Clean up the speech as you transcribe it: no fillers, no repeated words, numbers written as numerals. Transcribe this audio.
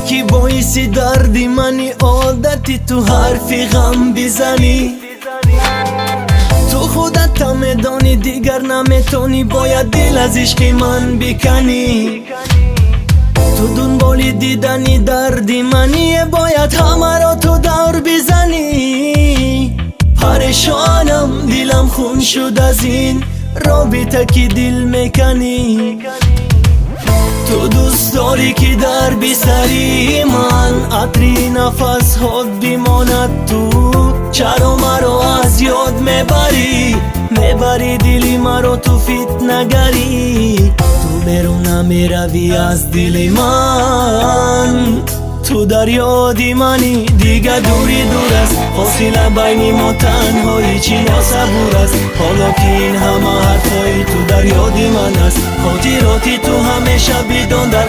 که باعثی دردی منی، عادتی تو حرفی غم بزنی. تو خودت هم میدانی دیگر نمیتونی، باید دل از عشق من بکنی. تو دنبال دیدنی دردی منی، باید همه را تو دور بزنی. پریشانم دلم خون شد از این رابطه که دل میکنی. تو دوست داری که در بسری من عطری نفس خود بماند. تو چرا مرا از یاد میبری دلی مرا تو فتنه گری. تو بیرون نمیروی از دل من، تو در یادی منی دیگه دوری دور است. فاصله بین ما تنهایی چی ناصبور است. حالا که این همه حرفایی تو در یادی من است، خاطراتی تو همیشه بدان در